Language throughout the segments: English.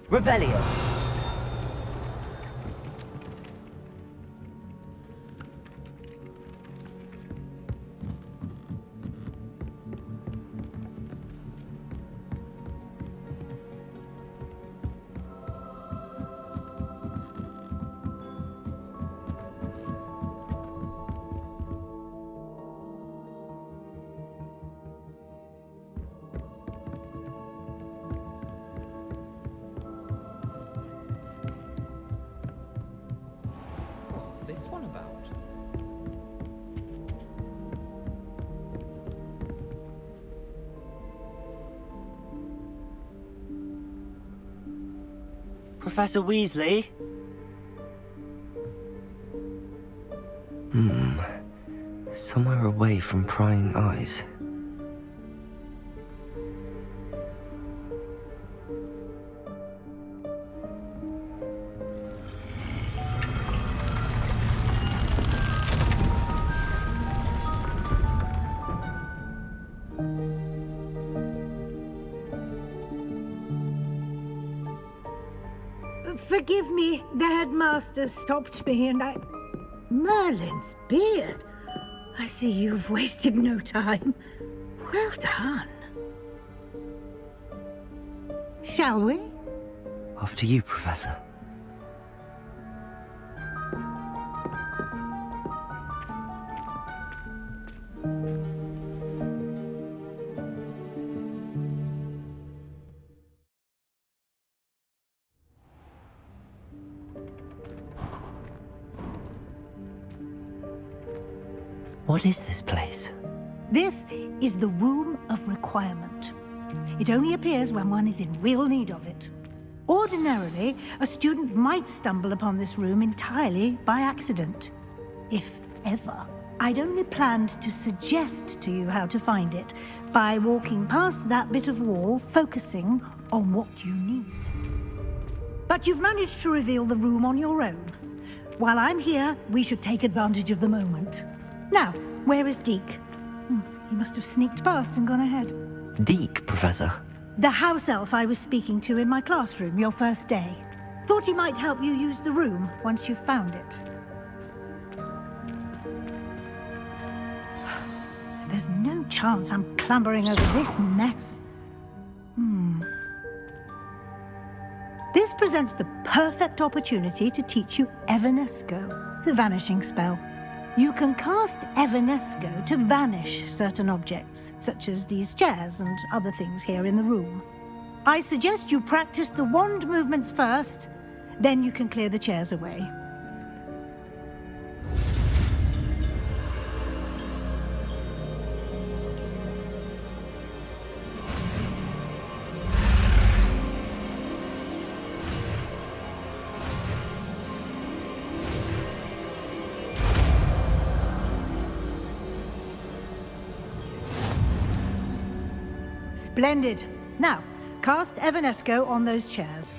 Revelio. What's this one about? Professor Weasley? Somewhere away from prying eyes. Forgive me, the headmaster stopped me and I... Merlin's beard. I see you've wasted no time. Well done. Shall we? After you, Professor. What is this place? This is the Room of Requirement. It only appears when one is in real need of it. Ordinarily, a student might stumble upon this room entirely by accident. If ever. I'd only planned to suggest to you how to find it by walking past that bit of wall, focusing on what you need. But you've managed to reveal the room on your own. While I'm here, we should take advantage of the moment. Now, where is Deke? He must have sneaked past and gone ahead. Deke, Professor. The house elf I was speaking to in my classroom your first day. Thought he might help you use the room once you've found it. There's no chance I'm clambering over this mess. This presents the perfect opportunity to teach you Evanesco, the vanishing spell. You can cast Evanesco to vanish certain objects, such as these chairs and other things here in the room. I suggest you practice the wand movements first, then you can clear the chairs away. Splendid. Now, cast Evanesco on those chairs.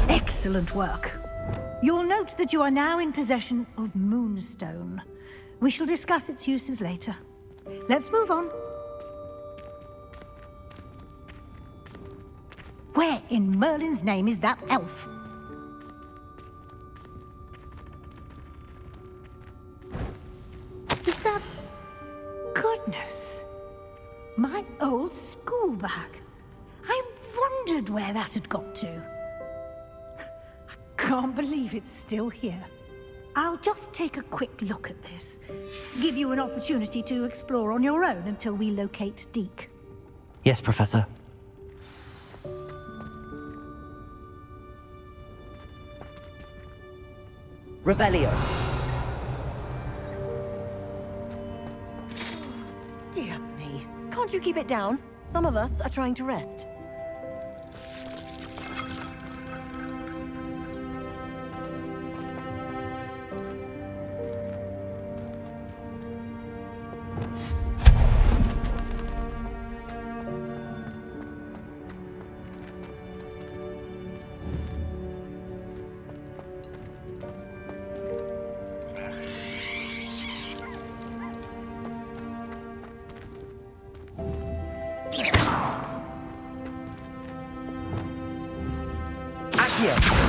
Excellent work. You'll note that you are now in possession of Moonstone. We shall discuss its uses later. Let's move on. Where in Merlin's name is that elf? Is that... Goodness. My old school bag. I wondered where that had got to. I can't believe it's still here. I'll just take a quick look at this. Give you an opportunity to explore on your own until we locate Deke. Yes, Professor. Revelio. Dear me. Can't you keep it down? Some of us are trying to rest. Accio.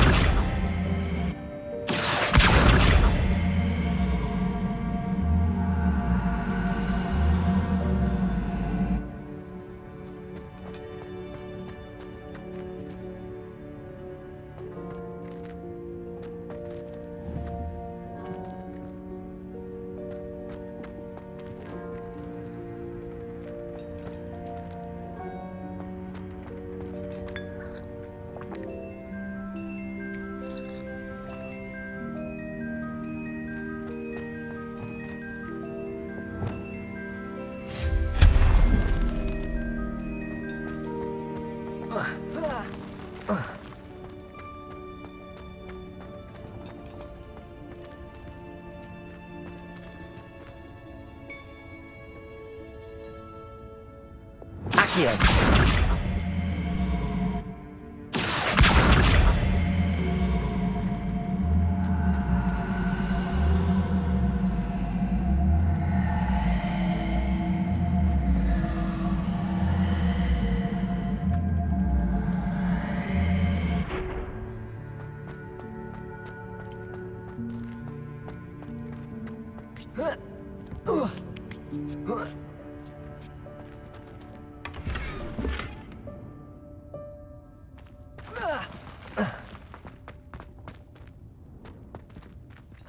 Accio.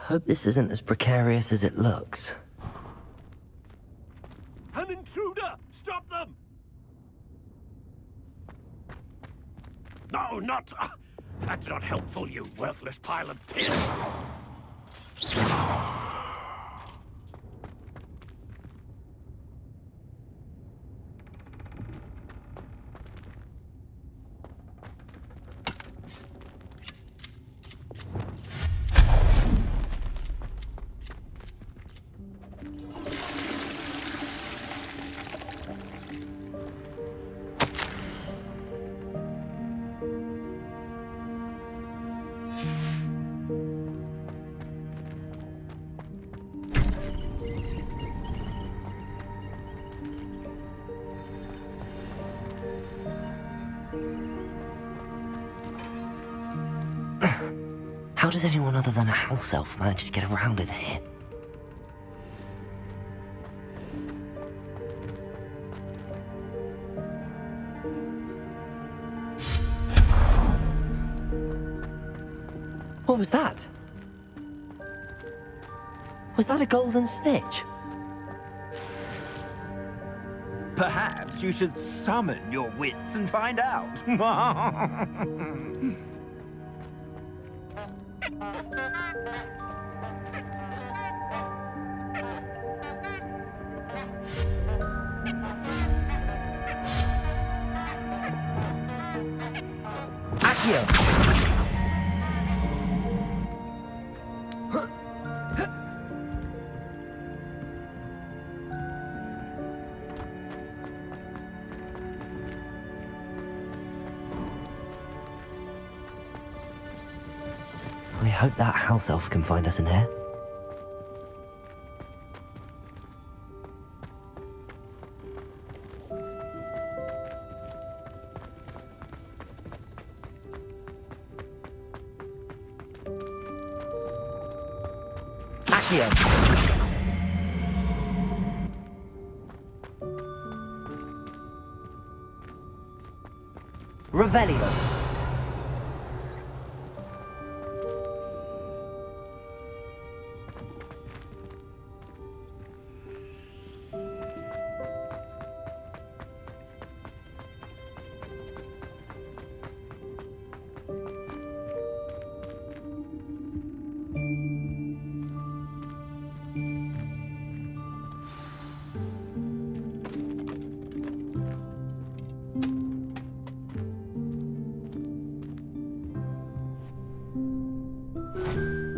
Hope this isn't as precarious as it looks. An intruder! Stop them! No, not... that's not helpful, you worthless pile of tin! How does anyone other than a house elf manage to get around in here? What was that? Was that a golden snitch? Perhaps you should summon your wits and find out. Accio. I hope that house elf can find us in here. Accio. Revelio.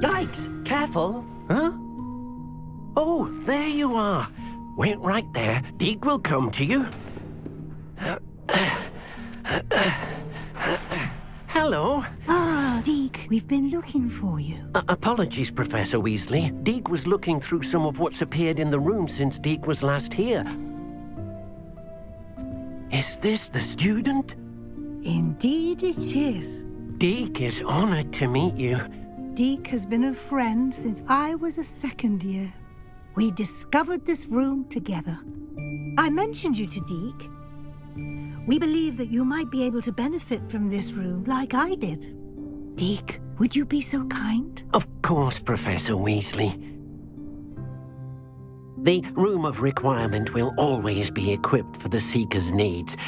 Yikes! Careful! Huh? Oh, there you are. Wait right there. Deek will come to you. Hello. Ah, Deke, we've been looking for you. Apologies, Professor Weasley. Deek was looking through some of what's appeared in the room since Deek was last here. Is this the student? Indeed it is. Deke is honored to meet you. Deke has been a friend since I was a second year. We discovered this room together. I mentioned you to Deke. We believe that you might be able to benefit from this room like I did. Deke, would you be so kind? Of course, Professor Weasley. The Room of Requirement will always be equipped for the Seeker's needs.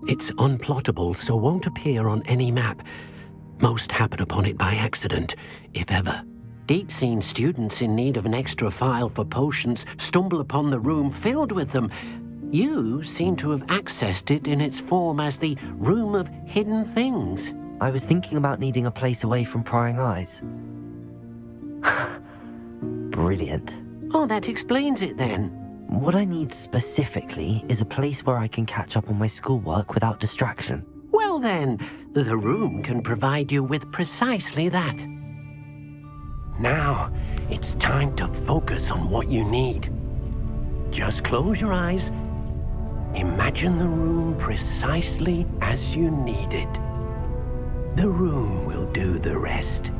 It's unplottable, so won't appear on any map. Most happen upon it by accident, if ever. Deke's seen students in need of an extra file for potions stumble upon the room filled with them. You seem to have accessed it in its form as the Room of Hidden Things. I was thinking about needing a place away from prying eyes. Brilliant. Oh, that explains it then. What I need specifically is a place where I can catch up on my schoolwork without distraction. Well then, the room can provide you with precisely that. Now, it's time to focus on what you need. Just close your eyes. Imagine the room precisely as you need it. The room will do the rest.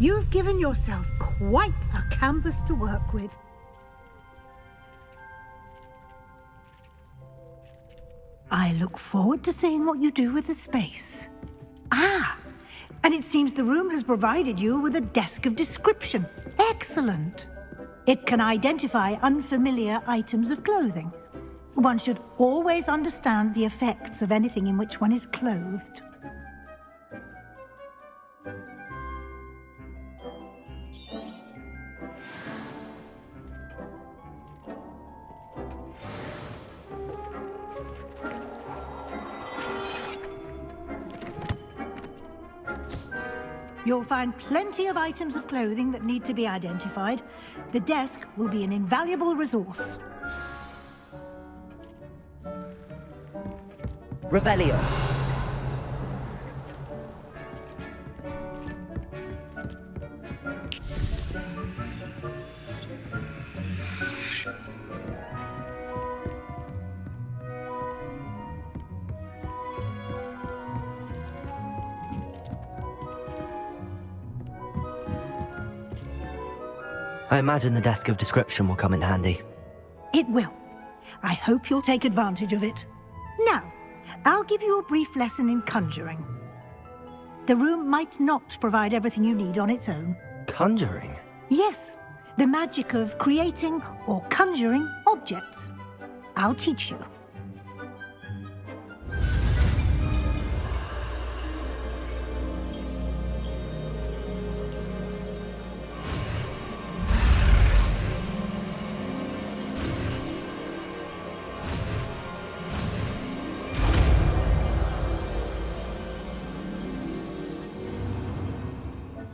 You've given yourself quite a canvas to work with. I look forward to seeing what you do with the space. Ah, and it seems the room has provided you with a desk of description. Excellent. It can identify unfamiliar items of clothing. One should always understand the effects of anything in which one is clothed. You'll find plenty of items of clothing that need to be identified. The desk will be an invaluable resource. Revelio. I imagine the desk of description will come in handy. It will. I hope you'll take advantage of it. Now, I'll give you a brief lesson in conjuring. The room might not provide everything you need on its own. Conjuring? Yes, the magic of creating or conjuring objects. I'll teach you.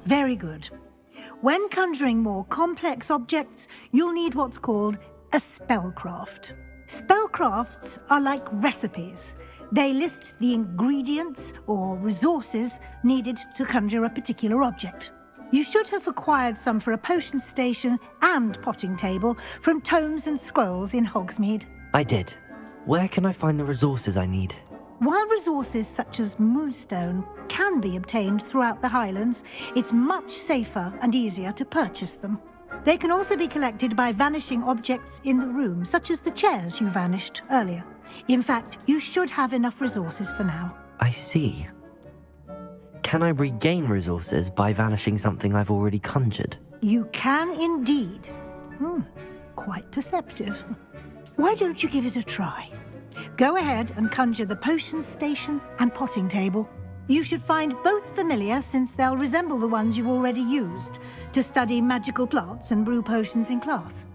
Very good. When conjuring more complex objects, you'll need what's called a spellcraft. Spellcrafts are like recipes. They list the ingredients or resources needed to conjure a particular object. You should have acquired some for a potion station and potting table from tomes and scrolls in Hogsmeade. I did. Where can I find the resources I need? While resources such as moonstone can be obtained throughout the Highlands, it's much safer and easier to purchase them. They can also be collected by vanishing objects in the room, such as the chairs you vanished earlier. In fact, you should have enough resources for now. I see. Can I regain resources by vanishing something I've already conjured? You can indeed. Quite perceptive. Why don't you give it a try? Go ahead and conjure the potion station and potting table. You should find both familiar, since they'll resemble the ones you've already used to study magical plants and brew potions in class.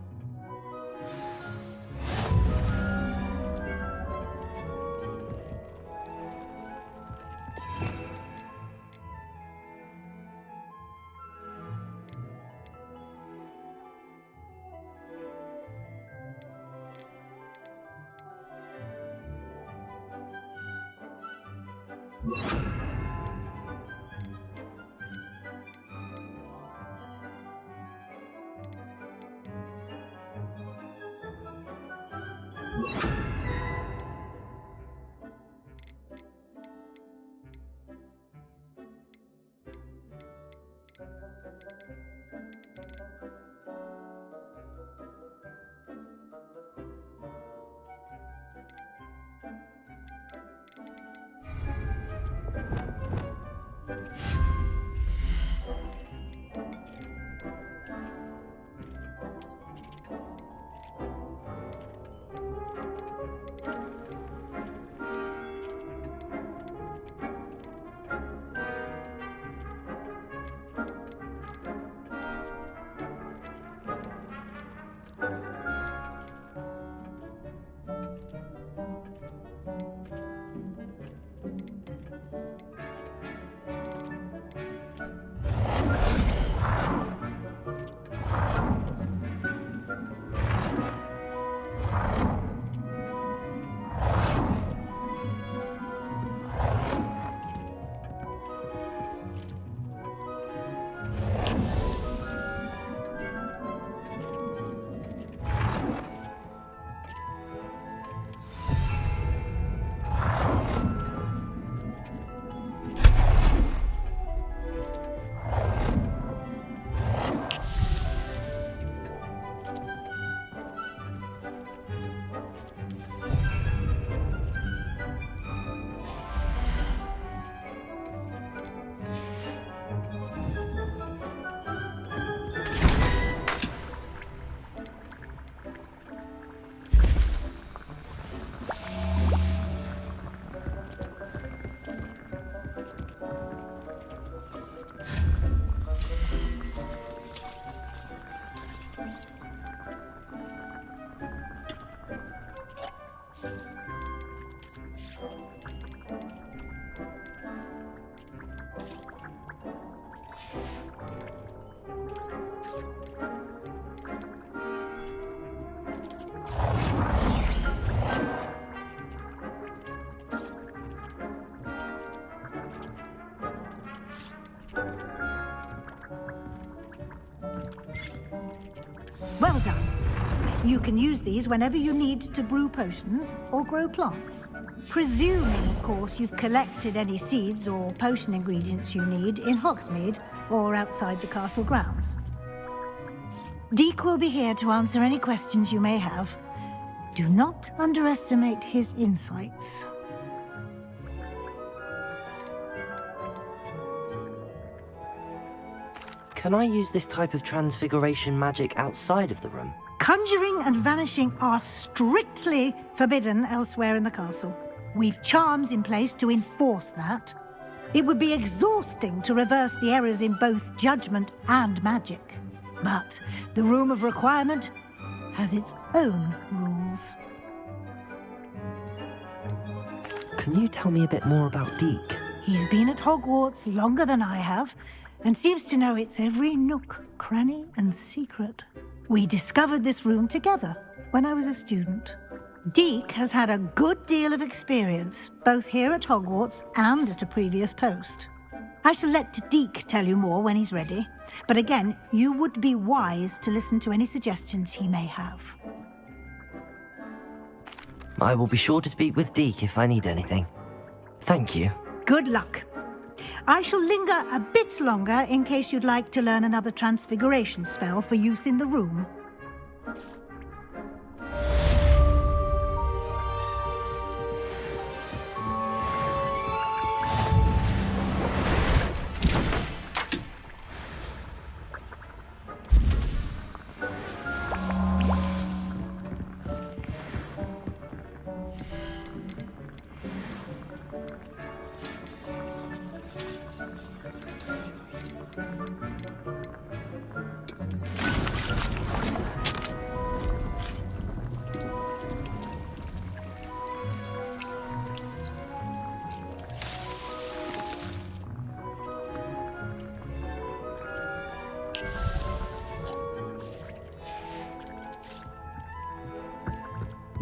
Well done. You can use these whenever you need to brew potions or grow plants. Presuming, of course, you've collected any seeds or potion ingredients you need in Hogsmeade or outside the castle grounds. Deek will be here to answer any questions you may have. Do not underestimate his insights. Can I use this type of transfiguration magic outside of the room? Conjuring and vanishing are strictly forbidden elsewhere in the castle. We've charms in place to enforce that. It would be exhausting to reverse the errors in both judgment and magic. But the Room of Requirement has its own rules. Can you tell me a bit more about Deek? He's been at Hogwarts longer than I have, and seems to know its every nook, cranny, and secret. We discovered this room together when I was a student. Deek has had a good deal of experience, both here at Hogwarts and at a previous post. I shall let Deek tell you more when he's ready, but again, you would be wise to listen to any suggestions he may have. I will be sure to speak with Deek if I need anything. Thank you. Good luck. I shall linger a bit longer in case you'd like to learn another transfiguration spell for use in the room.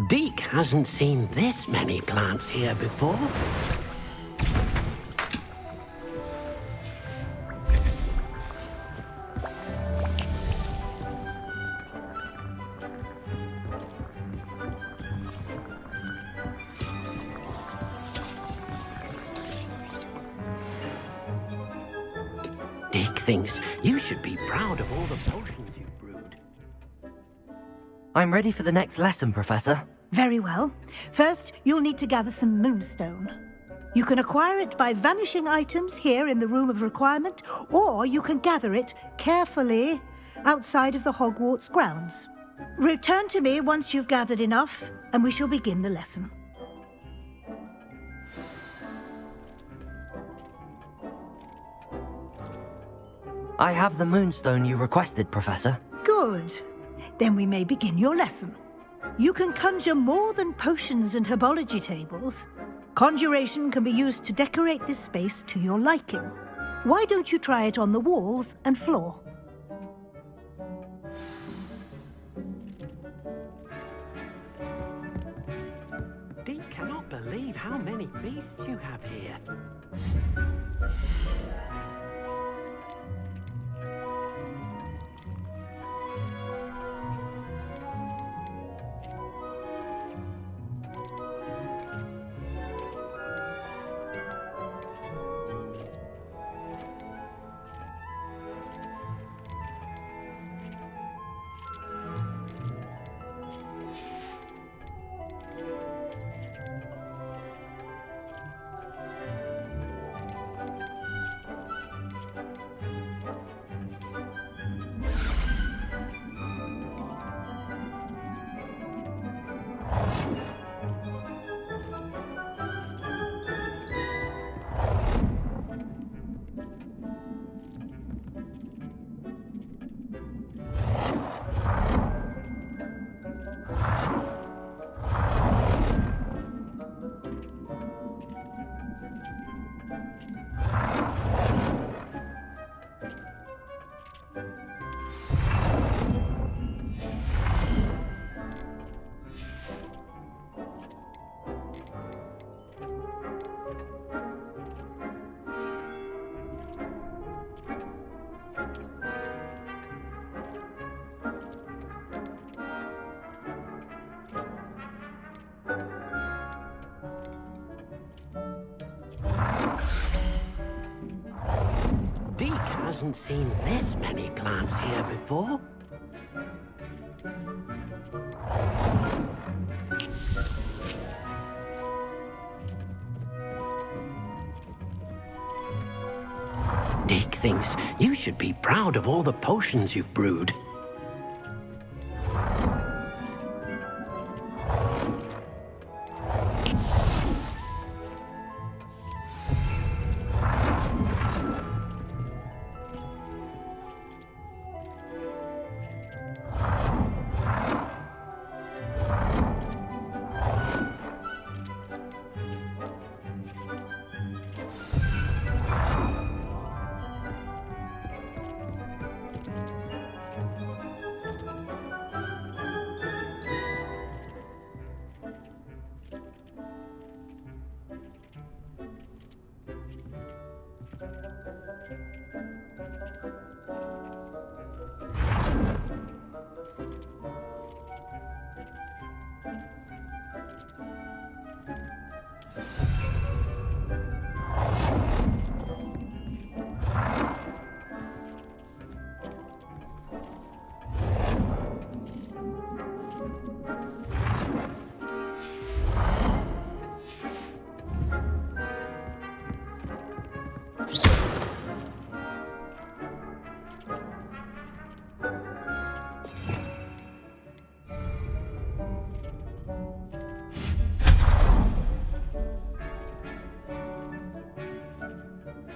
Deke hasn't seen this many plants here before. Deke thinks you should be proud of all the potions you've brewed. I'm ready for the next lesson, Professor. Very well. First, you'll need to gather some moonstone. You can acquire it by vanishing items here in the Room of Requirement, or you can gather it carefully outside of the Hogwarts grounds. Return to me once you've gathered enough, and we shall begin the lesson. I have the moonstone you requested, Professor. Good. Then we may begin your lesson. You can conjure more than potions and herbology tables. Conjuration can be used to decorate this space to your liking. Why don't you try it on the walls and floor? Deke cannot believe how many beasts you have here. Deke hasn't seen this many plants here before. Deke thinks you should be proud of all the potions you've brewed.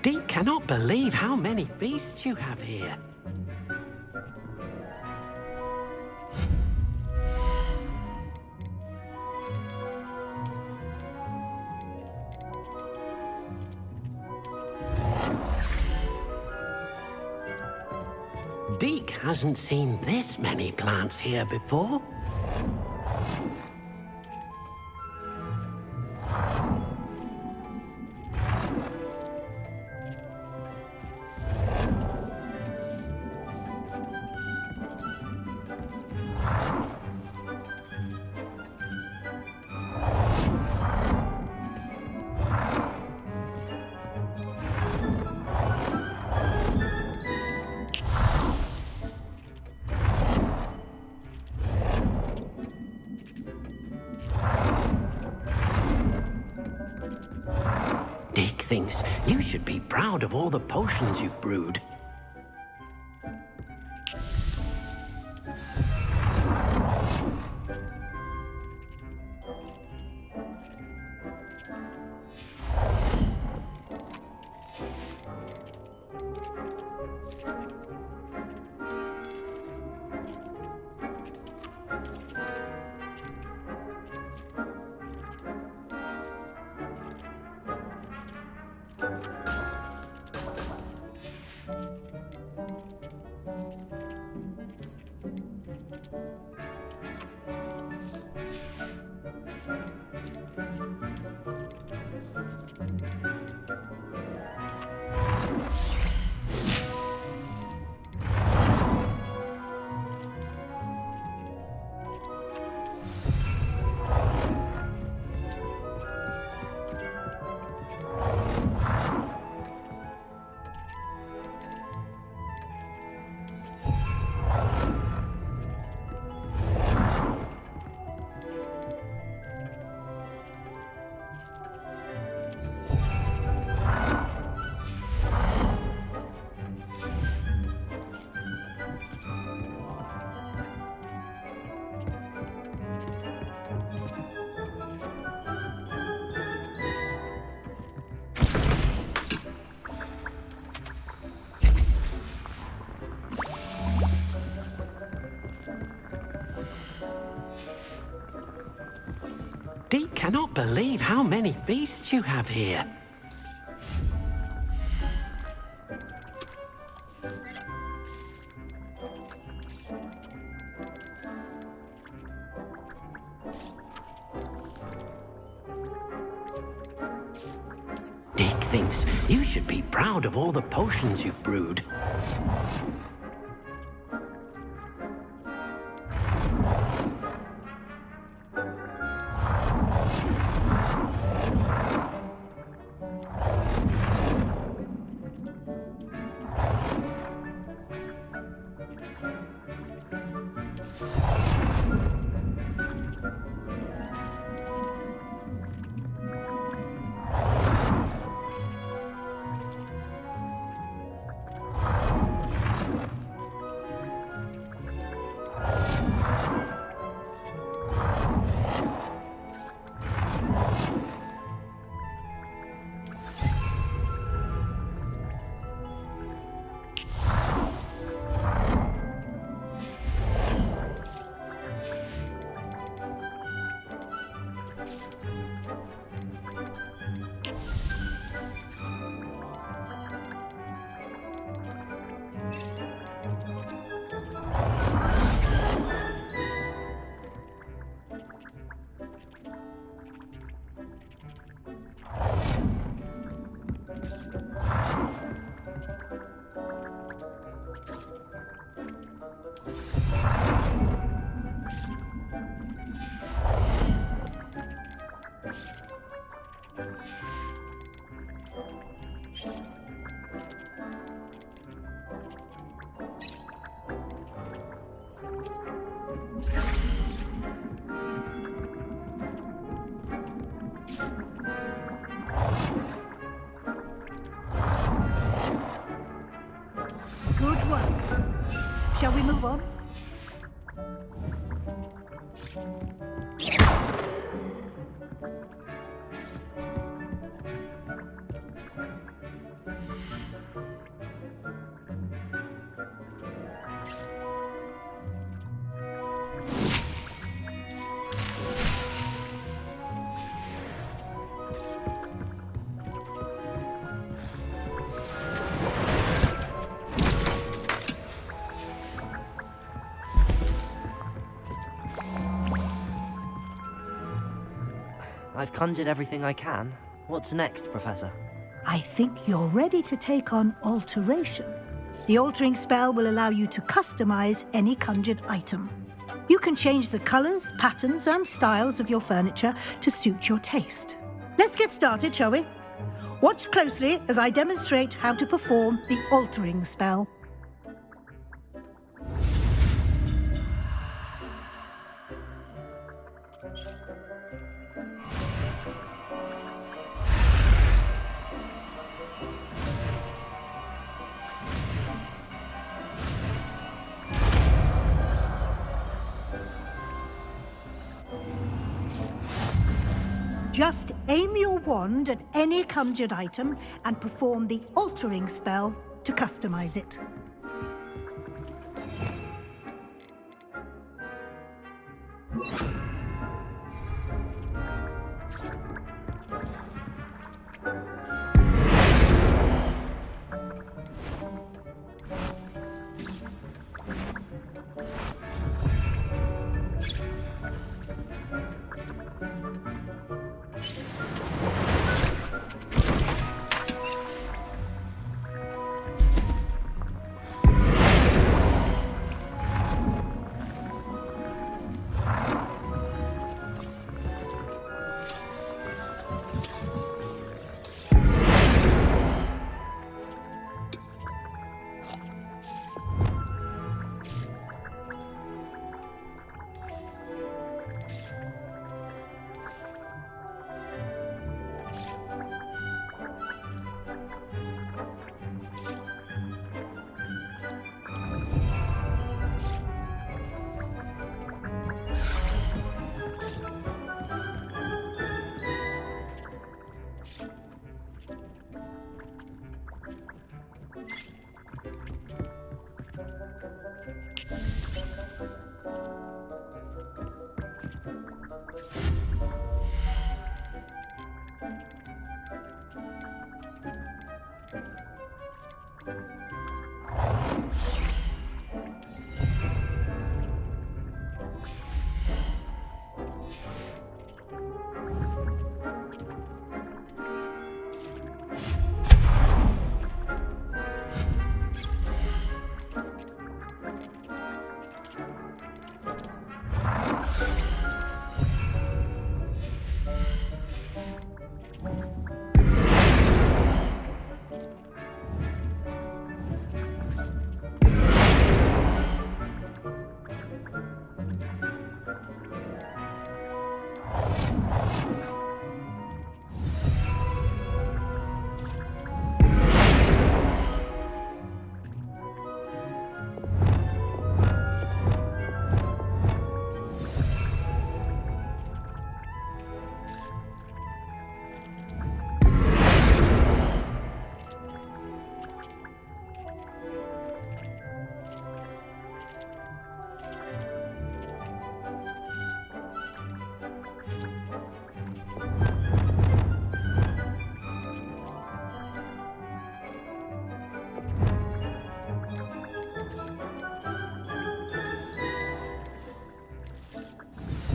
Deke cannot believe how many beasts you have here. Deke hasn't seen this many plants here before. thinks you should be proud of all the potions you've brewed. Deke cannot believe how many beasts you have here. Deke thinks you should be proud of all the potions you've brewed. Good work. Shall we move on? I've conjured everything I can. What's next, Professor? I think you're ready to take on alteration. The altering spell will allow you to customize any conjured item. You can change the colors, patterns, and styles of your furniture to suit your taste. Let's get started, shall we? Watch closely as I demonstrate how to perform the altering spell. Just aim your wand at any conjured item and perform the altering spell to customize it.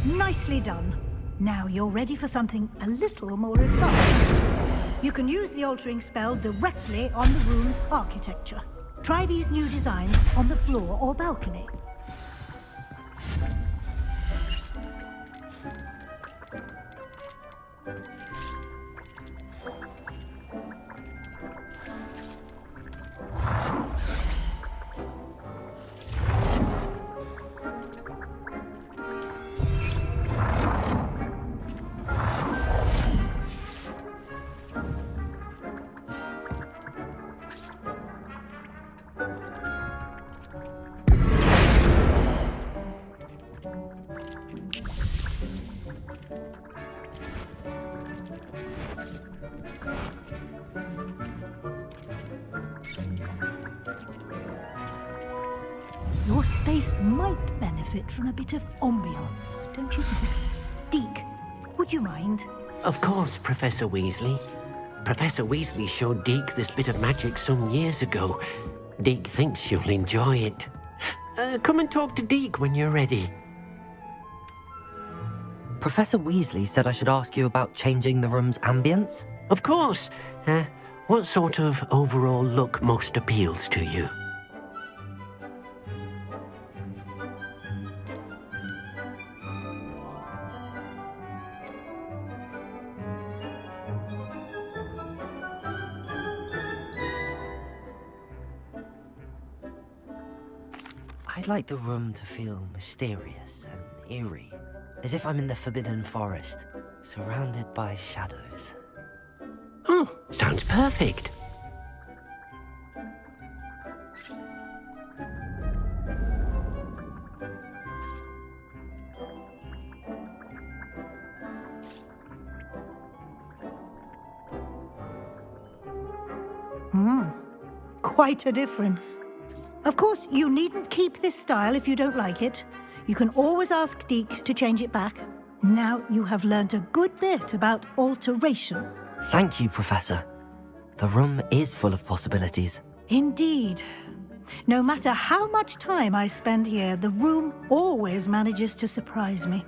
Nicely done. Now you're ready for something a little more advanced. You can use the altering spell directly on the room's architecture. Try these new designs on the floor or balcony. Your space might benefit from a bit of ambiance, don't you think? Deke, would you mind? Of course, Professor Weasley. Professor Weasley showed Deke this bit of magic some years ago. Deke thinks you'll enjoy it. Come and talk to Deke when you're ready. Professor Weasley said I should ask you about changing the room's ambience? Of course. What sort of overall look most appeals to you? I'd like the room to feel mysterious and eerie, as if I'm in the Forbidden Forest, surrounded by shadows. Oh, sounds perfect. Quite a difference. Of course, you needn't keep this style if you don't like it. You can always ask Deke to change it back. Now you have learnt a good bit about alteration. Thank you, Professor. The room is full of possibilities. Indeed. No matter how much time I spend here, the room always manages to surprise me.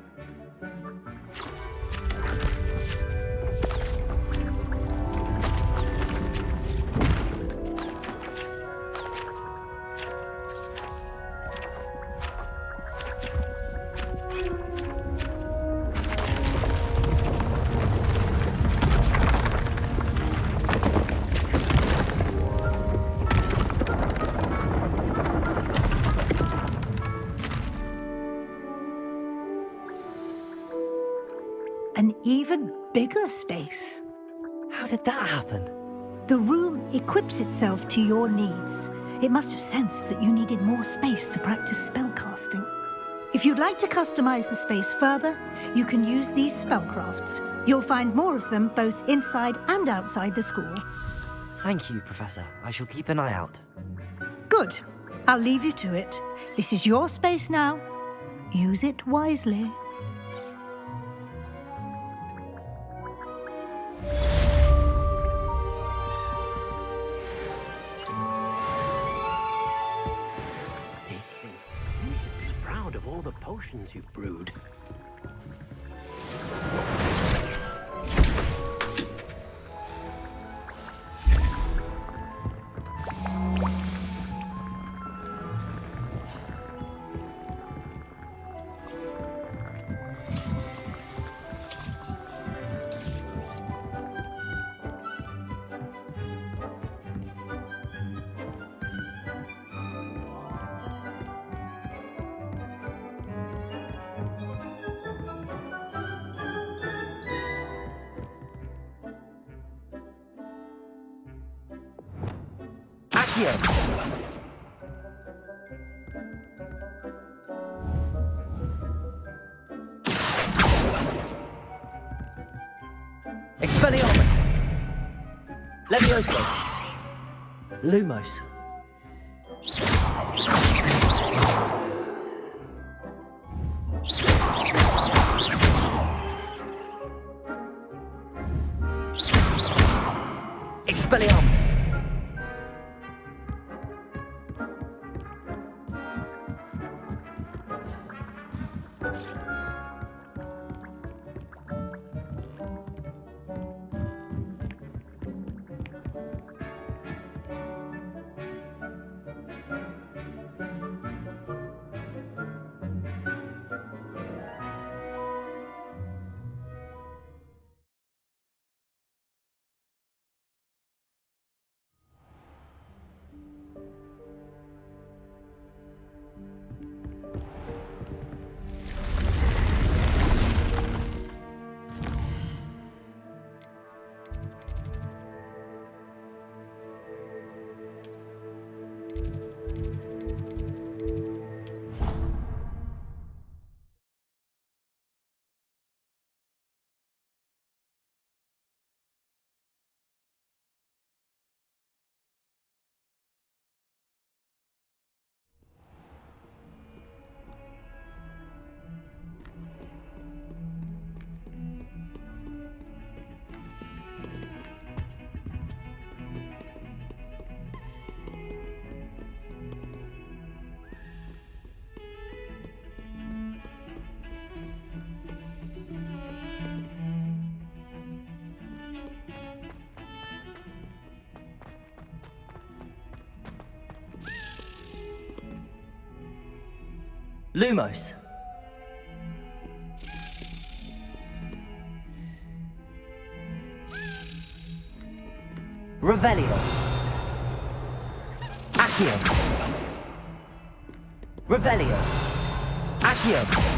An even bigger space. How did that happen? The room equips itself to your needs. It must have sensed that you needed more space to practice spellcasting. If you'd like to customize the space further, you can use these spellcrafts. You'll find more of them both inside and outside the school. Thank you, Professor. I shall keep an eye out. Good. I'll leave you to it. This is your space now. Use it wisely. Proud of all the potions you've brewed. Accio. Expelliarmus. Levioso. Lumos. Expelliarmus. Lumos. Revelio. Accio. Revelio. Accio.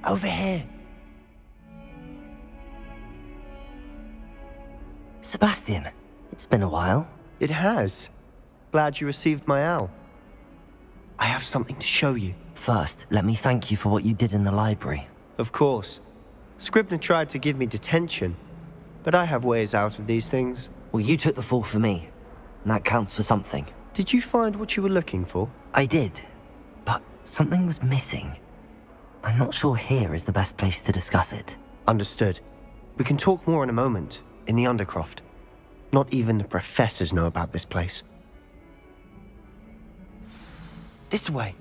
Over here. Sebastian, it's been a while. It has. Glad you received my owl. I have something to show you. First, let me thank you for what you did in the library. Of course. Scribner tried to give me detention, but I have ways out of these things. Well, you took the fall for me, and that counts for something. Did you find what you were looking for? I did, but something was missing. I'm not sure here is the best place to discuss it. Understood. We can talk more in a moment, in the Undercroft. Not even the professors know about this place. This way.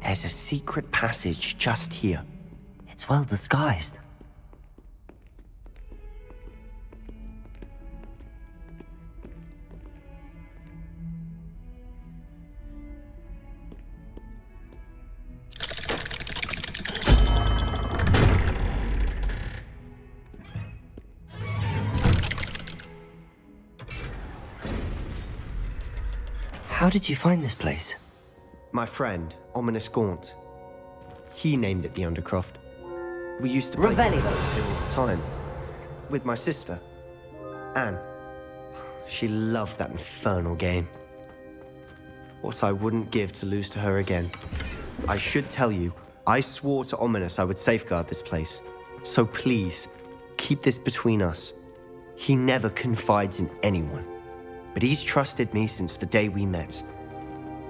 There's a secret passage just here. It's well disguised. How did you find this place? My friend, Ominous Gaunt. He named it the Undercroft. We used to play Revelio. games here all the time. With my sister, Anne. She loved that infernal game. What I wouldn't give to lose to her again. I should tell you, I swore to Ominous I would safeguard this place. So please, keep this between us. He never confides in anyone. But he's trusted me since the day we met.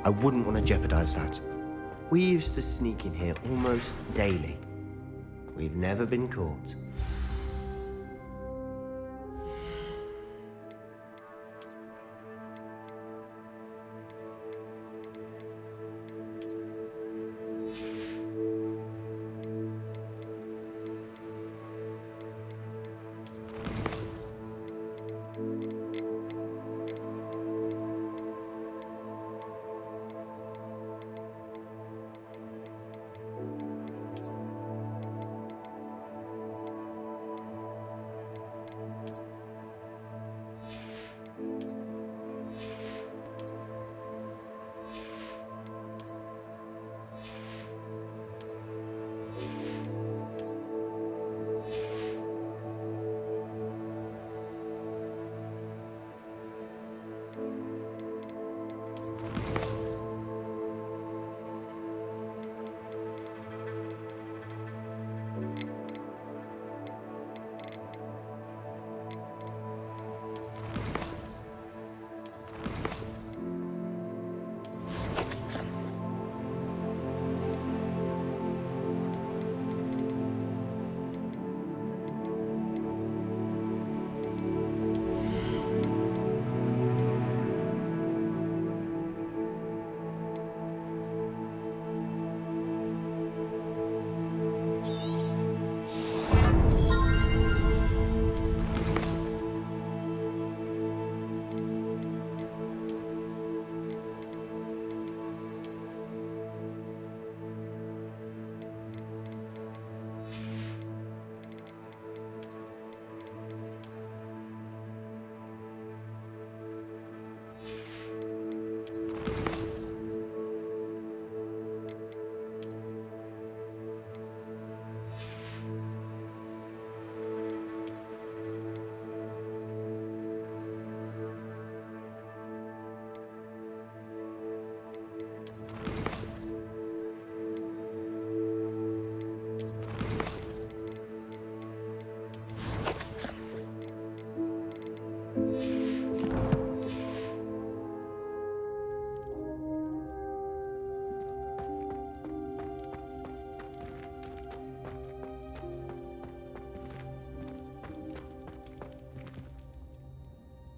I wouldn't want to jeopardize that. We used to sneak in here almost daily. We've never been caught.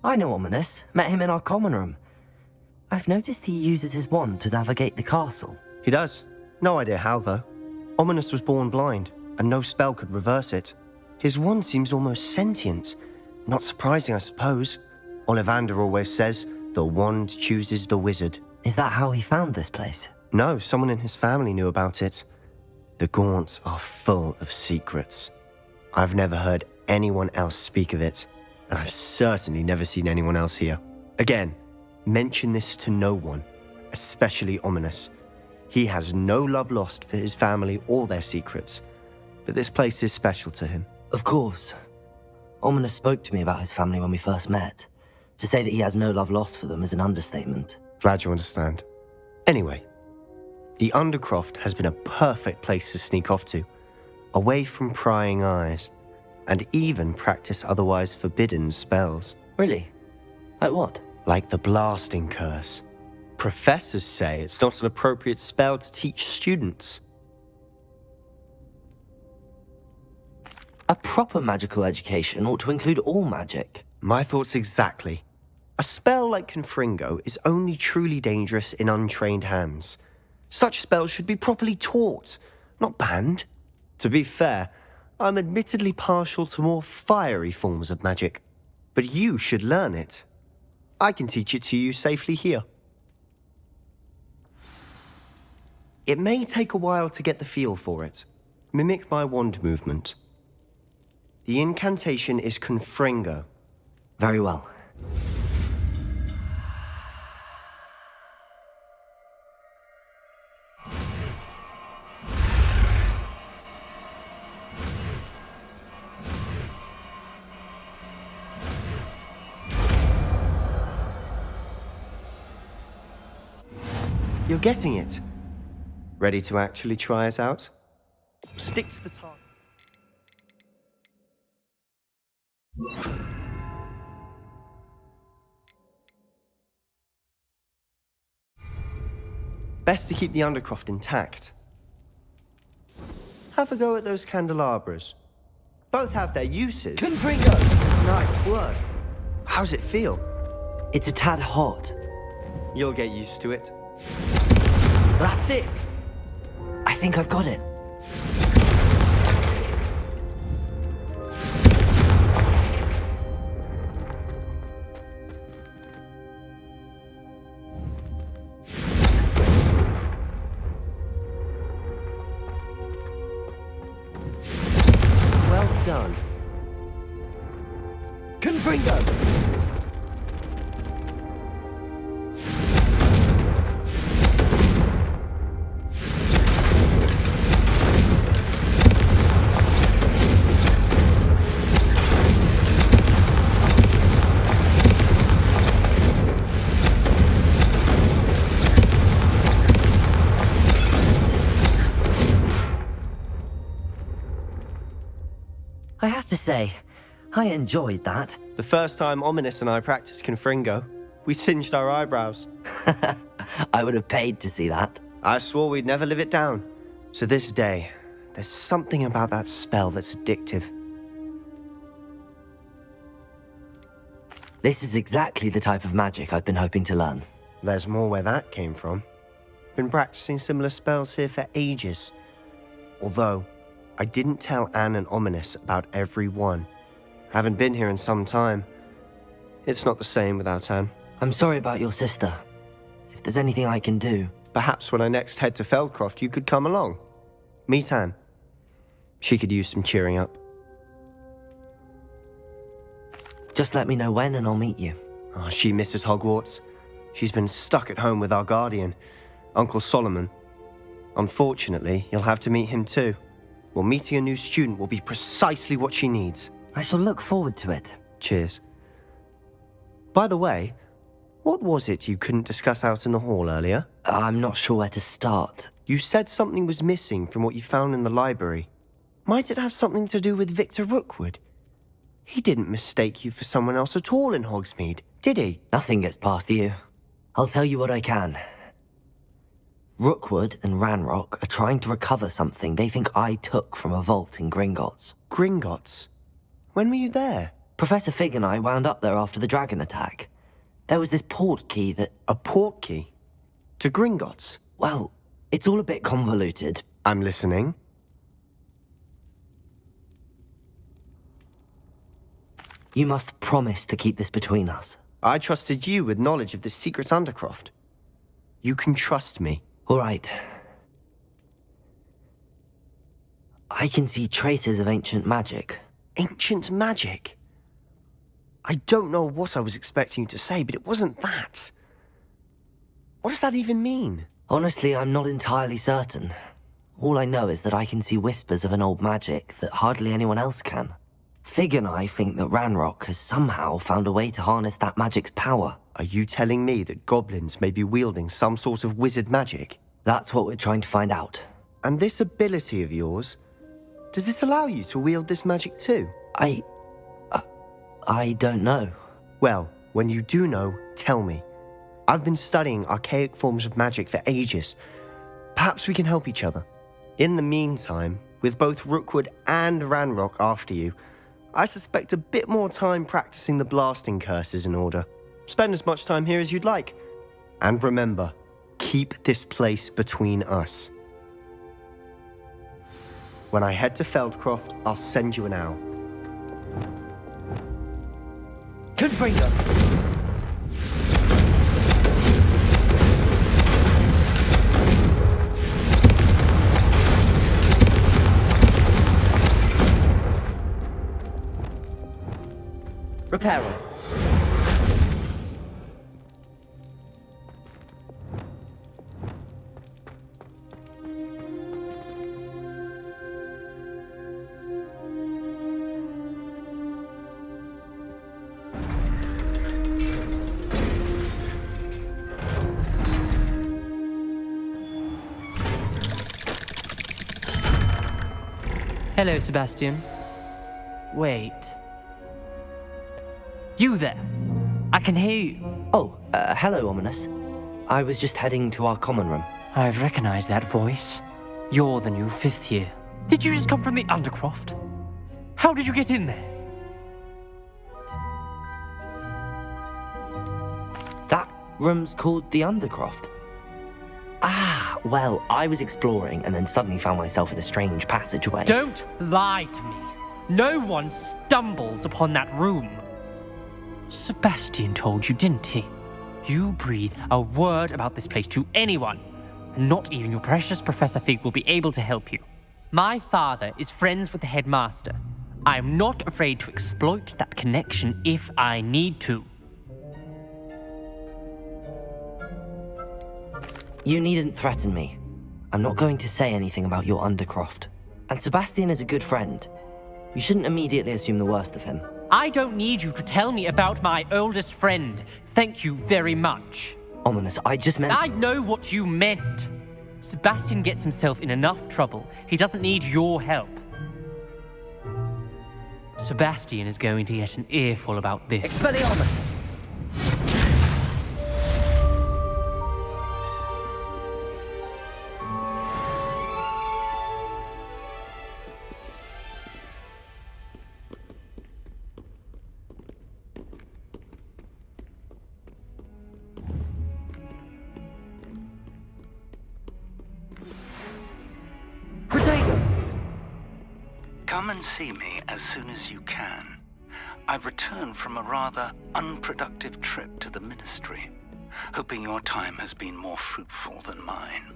I know Ominous. Met him in our common room. I've noticed he uses his wand to navigate the castle. He does. No idea how, though. Ominous was born blind, and no spell could reverse it. His wand seems almost sentient. Not surprising, I suppose. Ollivander always says, the wand chooses the wizard. Is that how he found this place? No, someone in his family knew about it. The Gaunts are full of secrets. I've never heard anyone else speak of it, and I've certainly never seen anyone else here. Again, mention this to no one. especially ominous. He has no love lost for his family or their secrets, but this place is special to him. Of course. Ominous spoke to me about his family when we first met. To say that he has no love lost for them is an understatement. Glad you understand. Anyway, the Undercroft has been a perfect place to sneak off to, away from prying eyes, and even practice otherwise forbidden spells. Really? Like what? Like the blasting curse. Professors say it's not an appropriate spell to teach students. A proper magical education ought to include all magic. My thoughts exactly. A spell like Confringo is only truly dangerous in untrained hands. Such spells should be properly taught, not banned. To be fair, I'm admittedly partial to more fiery forms of magic, but you should learn it. I can teach it to you safely here. It may take a while to get the feel for it. Mimic my wand movement. The incantation is Confringo. Very well. You're getting it. Ready to actually try it out? Stick to the target. Best to keep the Undercroft intact. Have a go at those candelabras. Both have their uses. Confringo! Nice work. How's it feel? It's a tad hot. You'll get used to it. That's it! I think I've got it. Well done. Confringo! I have to say, I enjoyed that. The first time Ominous and I practiced Confringo, we singed our eyebrows. I would have paid to see that. I swore we'd never live it down. To this day, there's something about that spell that's addictive. This is exactly the type of magic I've been hoping to learn. There's more where that came from. Been practicing similar spells here for ages. Although, I didn't tell Anne and Ominous about every one. Haven't been here in some time. It's not the same without Anne. I'm sorry about your sister. If there's anything I can do... Perhaps when I next head to Feldcroft, you could come along. Meet Anne. She could use some cheering up. Just let me know when and I'll meet you. Oh, she misses Hogwarts. She's been stuck at home with our guardian, Uncle Solomon. Unfortunately, you'll have to meet him too. Well, meeting a new student will be precisely what she needs. I shall look forward to it. Cheers. By the way, what was it you couldn't discuss out in the hall earlier? I'm not sure where to start. You said something was missing from what you found in the library. Might it have something to do with Victor Rookwood? He didn't mistake you for someone else at all in Hogsmeade, did he? Nothing gets past you. I'll tell you what I can. Rookwood and Ranrock are trying to recover something they think I took from a vault in Gringotts. Gringotts? When were you there? Professor Fig and I wound up there after the dragon attack. There was this port key that... A port key? To Gringotts? Well, it's all a bit convoluted. I'm listening. You must promise to keep this between us. I trusted you with knowledge of the secret Undercroft. You can trust me. All right. I can see traces of ancient magic. Ancient magic? I don't know what I was expecting you to say, but it wasn't that. What does that even mean? Honestly, I'm not entirely certain. All I know is that I can see whispers of an old magic that hardly anyone else can. Fig and I think that Ranrock has somehow found a way to harness that magic's power. Are you telling me that goblins may be wielding some sort of wizard magic? That's what we're trying to find out. And this ability of yours, does it allow you to wield this magic too? I don't know. Well, when you do know, tell me. I've been studying archaic forms of magic for ages. Perhaps we can help each other. In the meantime, with both Rookwood and Ranrock after you, I suspect a bit more time practicing the blasting curse is in order. Spend as much time here as you'd like. And remember, keep this place between us. When I head to Feldcroft, I'll send you an owl. Confringo! Reparo. Hello, Sebastian. Wait. You there? I can hear you. Oh, hello, Ominous. I was just heading to our common room. I've recognized that voice. You're the new 5th year. Did you just come from the Undercroft? How did you get in there? That room's called the Undercroft. Ah, well, I was exploring and then suddenly found myself in a strange passageway. Don't lie to me. No one stumbles upon that room. Sebastian told you, didn't he? You breathe a word about this place to anyone, and not even your precious Professor Fig will be able to help you. My father is friends with the headmaster. I am not afraid to exploit that connection if I need to. You needn't threaten me. I'm not going to say anything about your Undercroft. And Sebastian is a good friend. You shouldn't immediately assume the worst of him. I don't need you to tell me about my oldest friend. Thank you very much. Ominous, I just meant... I know what you meant. Sebastian gets himself in enough trouble. He doesn't need your help. Sebastian is going to get an earful about this. Expelliarmus! Come and see me as soon as you can. I've returned from a rather unproductive trip to the Ministry, hoping your time has been more fruitful than mine.